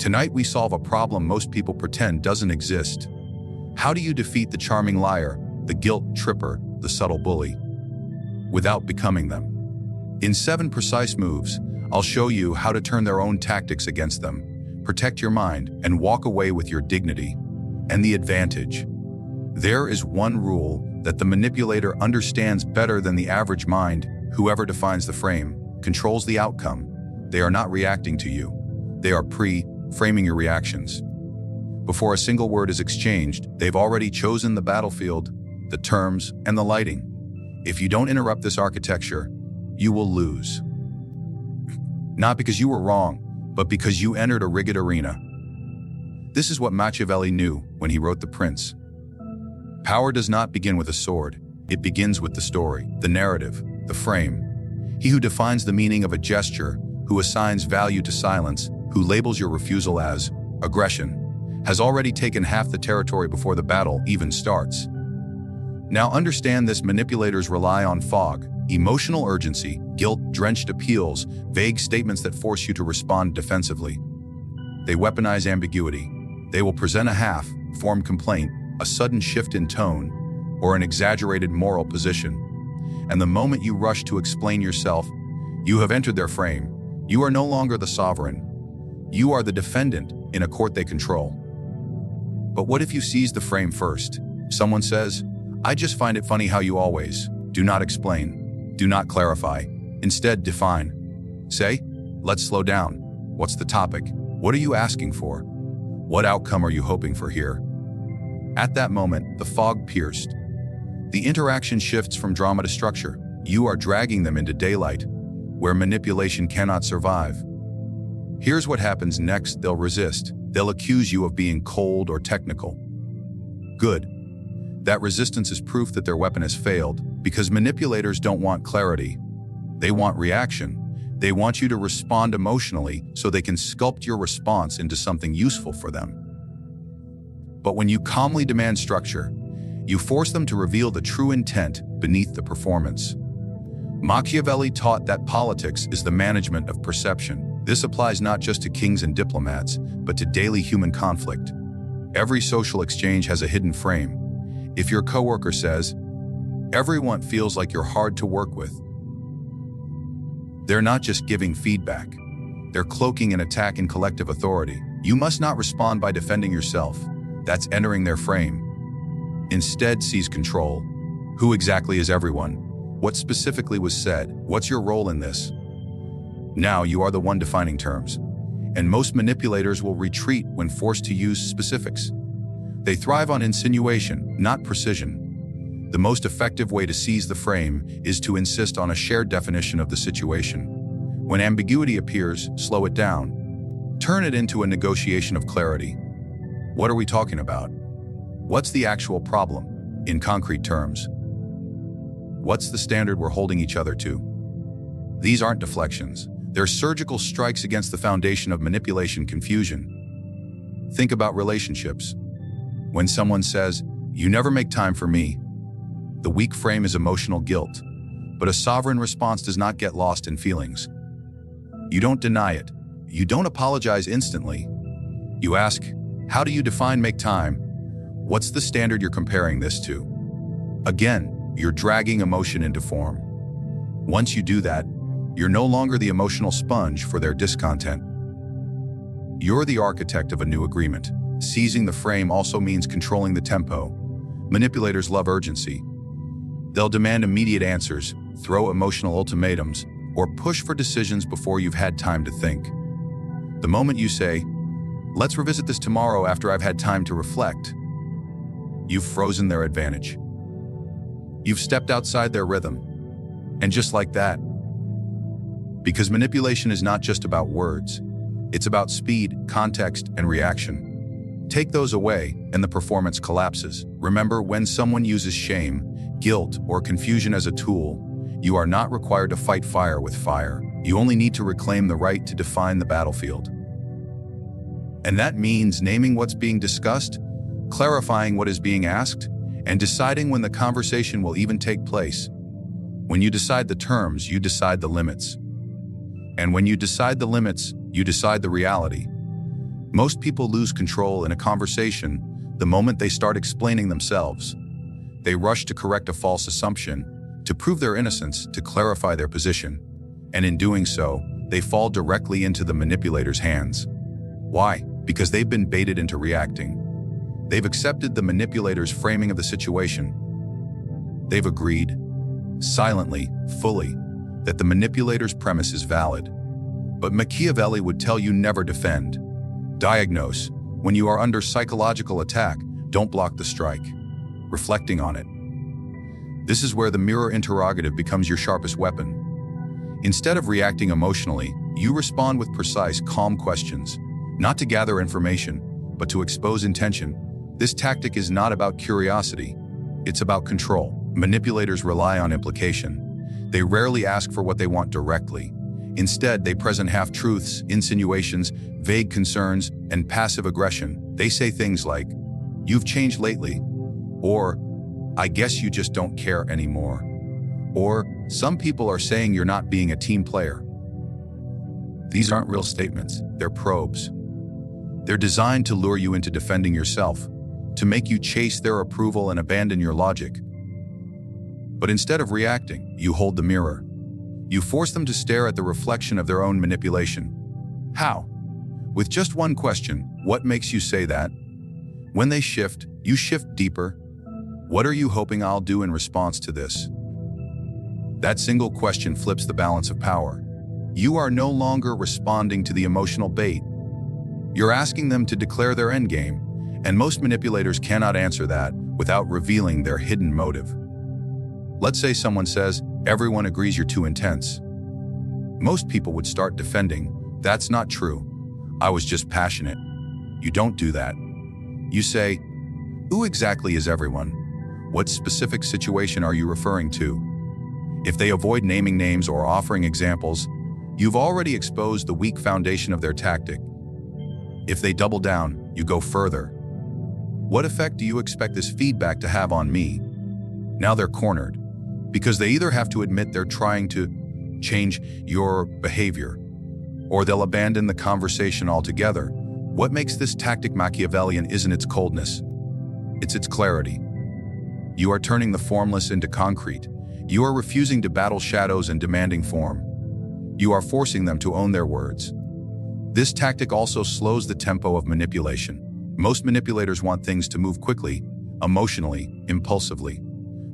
Tonight we solve a problem most people pretend doesn't exist. How do you defeat the charming liar, the guilt tripper, the subtle bully, without becoming them? In 7 precise moves, I'll show you how to turn their own tactics against them, protect your mind, and walk away with your dignity. And the advantage. There is one rule that the manipulator understands better than the average mind. Whoever defines the frame controls the outcome. They are not reacting to you. They are pre-framing your reactions. Before a single word is exchanged, they've already chosen the battlefield, the terms, and the lighting. If you don't interrupt this architecture, you will lose. Not because you were wrong, but because you entered a rigged arena. This is what Machiavelli knew when he wrote The Prince. Power does not begin with a sword. It begins with the story, the narrative, the frame. He who defines the meaning of a gesture, who assigns value to silence, who labels your refusal as aggression, has already taken half the territory before the battle even starts. Now understand this: manipulators rely on fog, emotional urgency, guilt-drenched appeals, vague statements that force you to respond defensively. They weaponize ambiguity. They will present a half-formed complaint, a sudden shift in tone, or an exaggerated moral position. And the moment you rush to explain yourself, you have entered their frame. You are no longer the sovereign. You are the defendant in a court they control. But what if you seize the frame first? Someone says, "I just find it funny how you always." Do not explain. Do not clarify. Instead, define. Say, "Let's slow down. What's the topic? What are you asking for? What outcome are you hoping for here?" At that moment, the fog pierced. The interaction shifts from drama to structure. You are dragging them into daylight, where manipulation cannot survive. Here's what happens next: they'll resist. They'll accuse you of being cold or technical. Good. That resistance is proof that their weapon has failed, because manipulators don't want clarity. They want reaction. They want you to respond emotionally so they can sculpt your response into something useful for them. But when you calmly demand structure, you force them to reveal the true intent beneath the performance. Machiavelli taught that politics is the management of perception. This applies not just to kings and diplomats, but to daily human conflict. Every social exchange has a hidden frame. If your coworker says, "Everyone feels like you're hard to work with," they're not just giving feedback. They're cloaking an attack in collective authority. You must not respond by defending yourself. That's entering their frame. Instead, seize control. Who exactly is everyone? What specifically was said? What's your role in this? Now you are the one defining terms. And most manipulators will retreat when forced to use specifics. They thrive on insinuation, not precision. The most effective way to seize the frame is to insist on a shared definition of the situation. When ambiguity appears, slow it down. Turn it into a negotiation of clarity. What are we talking about? What's the actual problem, in concrete terms? What's the standard we're holding each other to? These aren't deflections. They're surgical strikes against the foundation of manipulation: confusion. Think about relationships. When someone says, "You never make time for me," the weak frame is emotional guilt. But a sovereign response does not get lost in feelings. You don't deny it. You don't apologize instantly. You ask, "How do you define make time? What's the standard you're comparing this to?" Again, you're dragging emotion into form. Once you do that, you're no longer the emotional sponge for their discontent. You're the architect of a new agreement. Seizing the frame also means controlling the tempo. Manipulators love urgency. They'll demand immediate answers, throw emotional ultimatums, or push for decisions before you've had time to think. The moment you say, "Let's revisit this tomorrow after I've had time to reflect," you've frozen their advantage. You've stepped outside their rhythm. And just like that, because manipulation is not just about words, it's about speed, context, and reaction. Take those away, and the performance collapses. Remember, when someone uses shame, guilt, or confusion as a tool, you are not required to fight fire with fire. You only need to reclaim the right to define the battlefield. And that means naming what's being discussed, clarifying what is being asked, and deciding when the conversation will even take place. When you decide the terms, you decide the limits. And when you decide the limits, you decide the reality. Most people lose control in a conversation the moment they start explaining themselves. They rush to correct a false assumption, to prove their innocence, to clarify their position. And in doing so, they fall directly into the manipulator's hands. Why? Because they've been baited into reacting. They've accepted the manipulator's framing of the situation. They've agreed, silently, fully, that the manipulator's premise is valid. But Machiavelli would tell you never defend. Diagnose. When you are under psychological attack, don't block the strike. Reflecting on it. This is where the mirror interrogative becomes your sharpest weapon. Instead of reacting emotionally, you respond with precise, calm questions, not to gather information, but to expose intention. This tactic is not about curiosity. It's about control. Manipulators rely on implication. They rarely ask for what they want directly. Instead, they present half-truths, insinuations, vague concerns, and passive aggression. They say things like, "You've changed lately," or "I guess you just don't care anymore," or "Some people are saying you're not being a team player." These aren't real statements, they're probes. They're designed to lure you into defending yourself, to make you chase their approval and abandon your logic. But instead of reacting, you hold the mirror. You force them to stare at the reflection of their own manipulation. How? With just one question, what makes you say that? When they shift, you shift deeper. What are you hoping I'll do in response to this? That single question flips the balance of power. You are no longer responding to the emotional bait. You're asking them to declare their endgame, and most manipulators cannot answer that without revealing their hidden motive. Let's say someone says, "Everyone agrees you're too intense." Most people would start defending, "That's not true. I was just passionate." You don't do that. You say, "Who exactly is everyone? What specific situation are you referring to?" If they avoid naming names or offering examples, you've already exposed the weak foundation of their tactic. If they double down, you go further. What effect do you expect this feedback to have on me? Now they're cornered, because they either have to admit they're trying to change your behavior, or they'll abandon the conversation altogether. What makes this tactic Machiavellian isn't its coldness, it's its clarity. You are turning the formless into concrete. You are refusing to battle shadows and demanding form. You are forcing them to own their words. This tactic also slows the tempo of manipulation. Most manipulators want things to move quickly, emotionally, impulsively.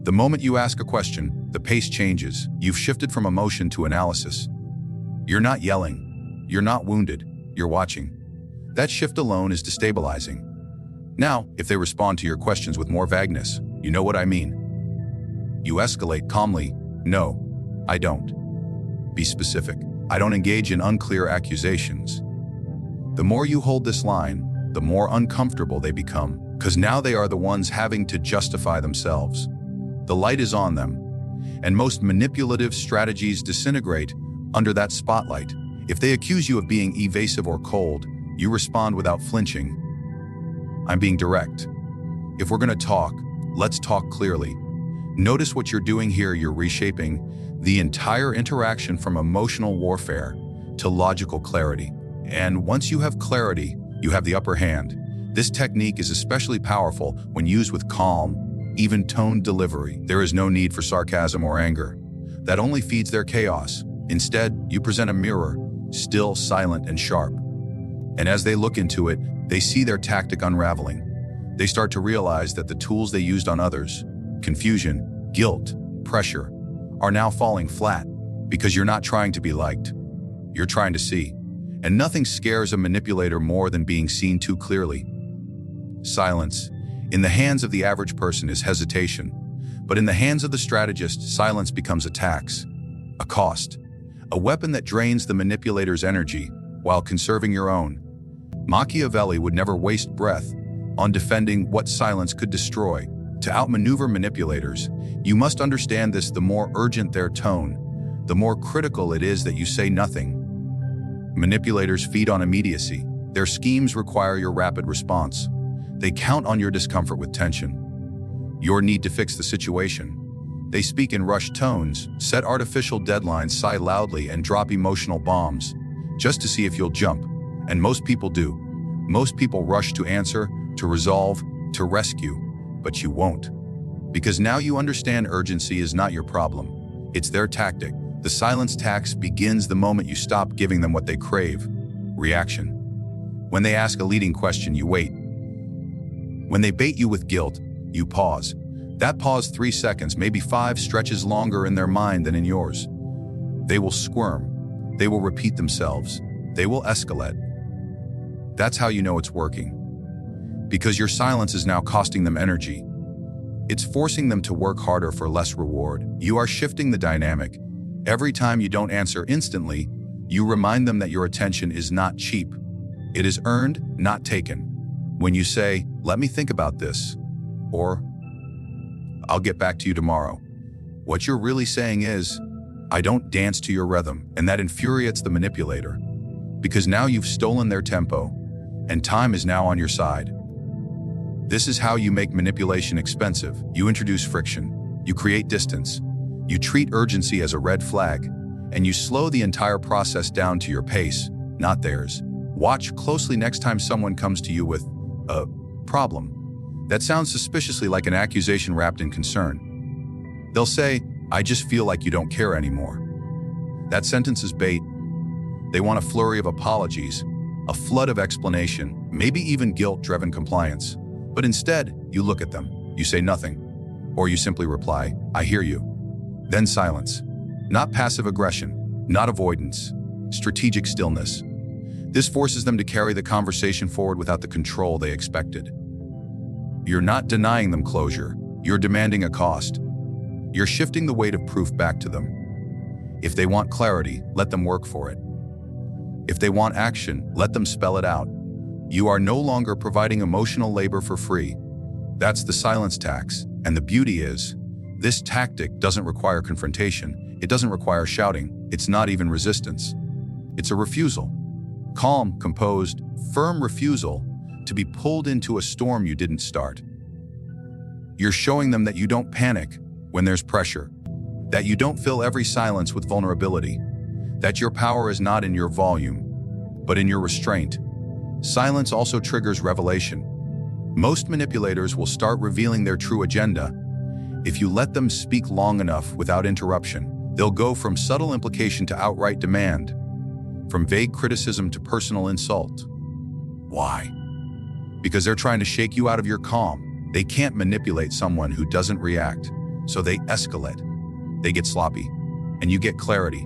The moment you ask a question, the pace changes. You've shifted from emotion to analysis. You're not yelling. You're not wounded. You're watching. That shift alone is destabilizing. Now, if they respond to your questions with more vagueness, you know what I mean. You escalate calmly. "No, I don't." Be specific. "I don't engage in unclear accusations." The more you hold this line, the more uncomfortable they become, because now they are the ones having to justify themselves. The light is on them, and most manipulative strategies disintegrate under that spotlight. If they accuse you of being evasive or cold, you respond without flinching. "I'm being direct. If we're going to talk, let's talk clearly." Notice what you're doing here. You're reshaping the entire interaction from emotional warfare to logical clarity. And once you have clarity, you have the upper hand. This technique is especially powerful when used with calm, even-toned delivery. There is no need for sarcasm or anger. That only feeds their chaos. Instead, you present a mirror, still, silent, and sharp. And as they look into it, they see their tactic unraveling. They start to realize that the tools they used on others, confusion, guilt, pressure, are now falling flat because you're not trying to be liked. You're trying to see. And nothing scares a manipulator more than being seen too clearly. Silence. In the hands of the average person is hesitation, but in the hands of the strategist, silence becomes a tax, a cost, a weapon that drains the manipulator's energy while conserving your own. Machiavelli would never waste breath on defending what silence could destroy. To outmaneuver manipulators, you must understand this: the more urgent their tone, the more critical it is that you say nothing. Manipulators feed on immediacy. Their schemes require your rapid response. They count on your discomfort with tension, your need to fix the situation. They speak in rushed tones, set artificial deadlines, sigh loudly, and drop emotional bombs, just to see if you'll jump. And most people do. Most people rush to answer, to resolve, to rescue, but you won't. Because now you understand urgency is not your problem. It's their tactic. The silence tax begins the moment you stop giving them what they crave. Reaction. When they ask a leading question, you wait. When they bait you with guilt, you pause. That pause, 3 seconds, maybe 5, stretches longer in their mind than in yours. They will squirm. They will repeat themselves. They will escalate. That's how you know it's working. Because your silence is now costing them energy. It's forcing them to work harder for less reward. You are shifting the dynamic. Every time you don't answer instantly, you remind them that your attention is not cheap. It is earned, not taken. When you say, "Let me think about this," or "I'll get back to you tomorrow," what you're really saying is, "I don't dance to your rhythm," and that infuriates the manipulator. Because now you've stolen their tempo, and time is now on your side. This is how you make manipulation expensive. You introduce friction. You create distance. You treat urgency as a red flag, and you slow the entire process down to your pace, not theirs. Watch closely next time someone comes to you with a problem that sounds suspiciously like an accusation wrapped in concern. They'll say, "I just feel like you don't care anymore." That sentence is bait. They want a flurry of apologies, a flood of explanation, maybe even guilt-driven compliance. But instead, you look at them, you say nothing, or you simply reply, "I hear you." Then silence. Not passive aggression, not avoidance, strategic stillness. This forces them to carry the conversation forward without the control they expected. You're not denying them closure, you're demanding a cost. You're shifting the weight of proof back to them. If they want clarity, let them work for it. If they want action, let them spell it out. You are no longer providing emotional labor for free. That's the silence tax, and the beauty is, this tactic doesn't require confrontation, it doesn't require shouting, it's not even resistance. It's a refusal. Calm, composed, firm refusal to be pulled into a storm you didn't start. You're showing them that you don't panic when there's pressure, that you don't fill every silence with vulnerability, that your power is not in your volume, but in your restraint. Silence also triggers revelation. Most manipulators will start revealing their true agenda. If you let them speak long enough without interruption, they'll go from subtle implication to outright demand, from vague criticism to personal insult. Why? Because they're trying to shake you out of your calm. They can't manipulate someone who doesn't react, so they escalate. They get sloppy, and you get clarity.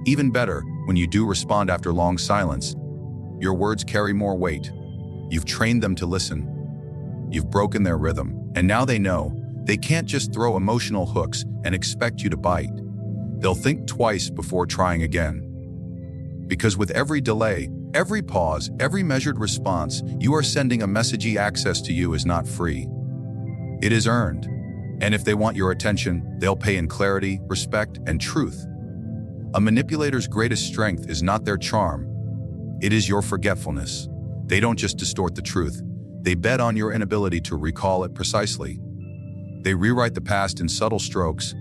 Even better, when you do respond after long silence, your words carry more weight. You've trained them to listen. You've broken their rhythm, and now they know they can't just throw emotional hooks and expect you to bite. They'll think twice before trying again. Because with every delay, every pause, every measured response, you are sending a message: access to you is not free. It is earned. And if they want your attention, they'll pay in clarity, respect, and truth. A manipulator's greatest strength is not their charm. It is your forgetfulness. They don't just distort the truth. They bet on your inability to recall it precisely. They rewrite the past in subtle strokes,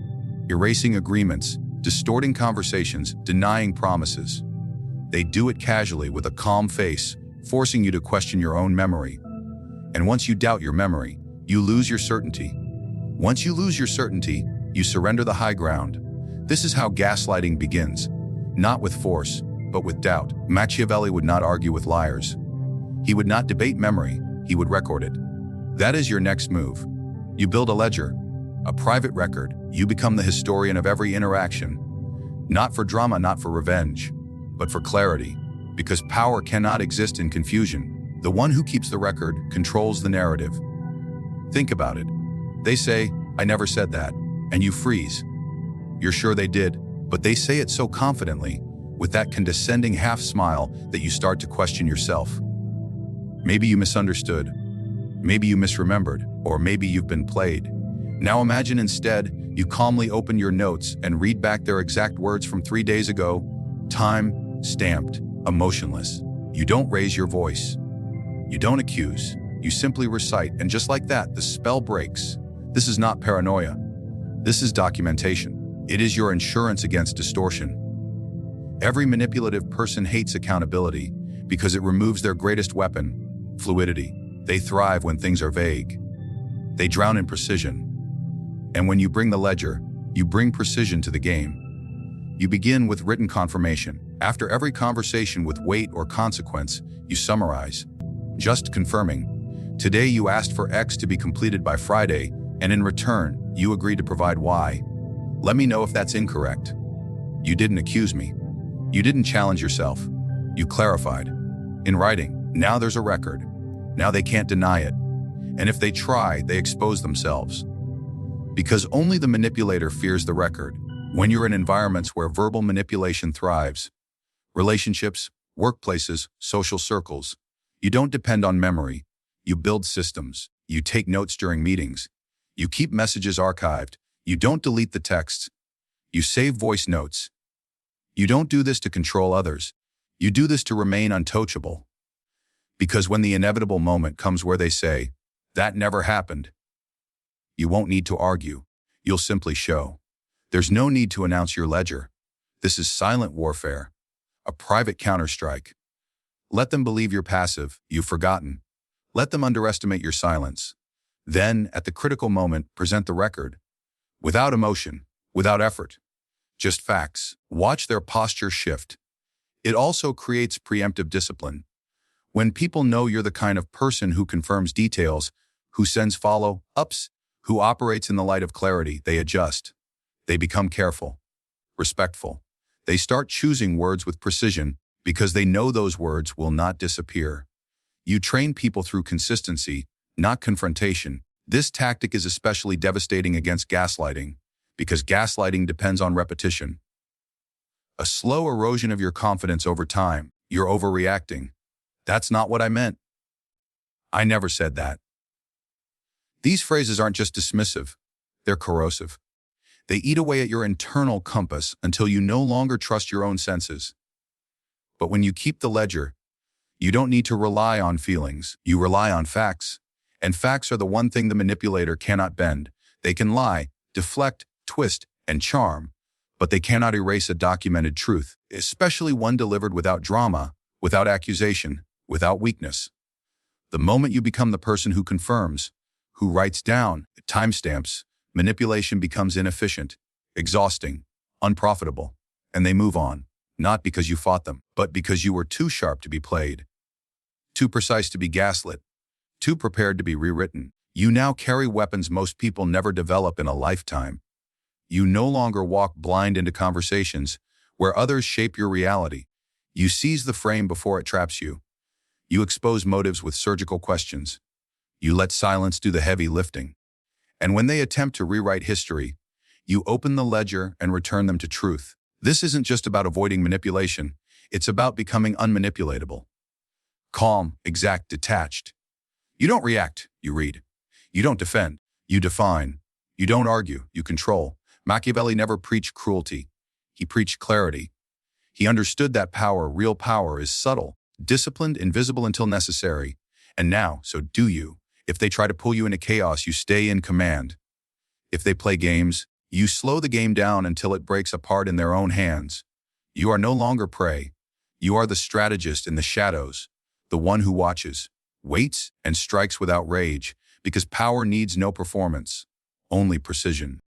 erasing agreements, distorting conversations, denying promises. They do it casually with a calm face, forcing you to question your own memory. And once you doubt your memory, you lose your certainty. Once you lose your certainty, you surrender the high ground. This is how gaslighting begins, not with force, but with doubt. Machiavelli would not argue with liars. He would not debate memory, he would record it. That is your next move. You build a ledger, a private record. You become the historian of every interaction. Not for drama, not for revenge, but for clarity. Because power cannot exist in confusion. The one who keeps the record controls the narrative. Think about it. They say, "I never said that," and you freeze. You're sure they did, but they say it so confidently, with that condescending half smile, that you start to question yourself. Maybe you misunderstood. Maybe you misremembered, or maybe you've been played. Now imagine instead, you calmly open your notes and read back their exact words from 3 days ago, time stamped, emotionless. You don't raise your voice. You don't accuse. You simply recite, and just like that, the spell breaks. This is not paranoia. This is documentation. It is your insurance against distortion. Every manipulative person hates accountability because it removes their greatest weapon, fluidity. They thrive when things are vague. They drown in precision. And when you bring the ledger, you bring precision to the game. You begin with written confirmation. After every conversation with weight or consequence, you summarize. Just confirming. Today you asked for X to be completed by Friday, and in return, you agreed to provide Y. Let me know if that's incorrect. You didn't accuse me. You didn't challenge yourself. You clarified. In writing, now there's a record. Now they can't deny it. And if they try, they expose themselves. Because only the manipulator fears the record. When you're in environments where verbal manipulation thrives, relationships, workplaces, social circles, you don't depend on memory. You build systems. You take notes during meetings. You keep messages archived. You don't delete the texts. You save voice notes. You don't do this to control others. You do this to remain untouchable. Because when the inevitable moment comes where they say, "That never happened," you won't need to argue. You'll simply show. There's no need to announce your ledger. This is silent warfare, a private counterstrike. Let them believe you're passive, you've forgotten. Let them underestimate your silence. Then, at the critical moment, present the record. Without emotion, without effort. Just facts. Watch their posture shift. It also creates preemptive discipline. When people know you're the kind of person who confirms details, who sends follow-ups, who operates in the light of clarity, they adjust. They become careful, respectful. They start choosing words with precision because they know those words will not disappear. You train people through consistency, not confrontation. This tactic is especially devastating against gaslighting because gaslighting depends on repetition. A slow erosion of your confidence over time. You're overreacting. That's not what I meant. I never said that. These phrases aren't just dismissive, they're corrosive. They eat away at your internal compass until you no longer trust your own senses. But when you keep the ledger, you don't need to rely on feelings, you rely on facts. And facts are the one thing the manipulator cannot bend. They can lie, deflect, twist, and charm, but they cannot erase a documented truth, especially one delivered without drama, without accusation, without weakness. The moment you become the person who confirms, who writes down timestamps, manipulation becomes inefficient, exhausting, unprofitable, and they move on, not because you fought them, but because you were too sharp to be played, too precise to be gaslit, too prepared to be rewritten. You now carry weapons most people never develop in a lifetime. You no longer walk blind into conversations where others shape your reality. You seize the frame before it traps you. You expose motives with surgical questions. You let silence do the heavy lifting. And when they attempt to rewrite history, you open the ledger and return them to truth. This isn't just about avoiding manipulation. It's about becoming unmanipulatable. Calm, exact, detached. You don't react, you read. You don't defend, you define. You don't argue, you control. Machiavelli never preached cruelty. He preached clarity. He understood that power, real power, is subtle, disciplined, invisible until necessary. And now, so do you. If they try to pull you into chaos, you stay in command. If they play games, you slow the game down until it breaks apart in their own hands. You are no longer prey. You are the strategist in the shadows, the one who watches, waits, and strikes without rage, because power needs no performance, only precision.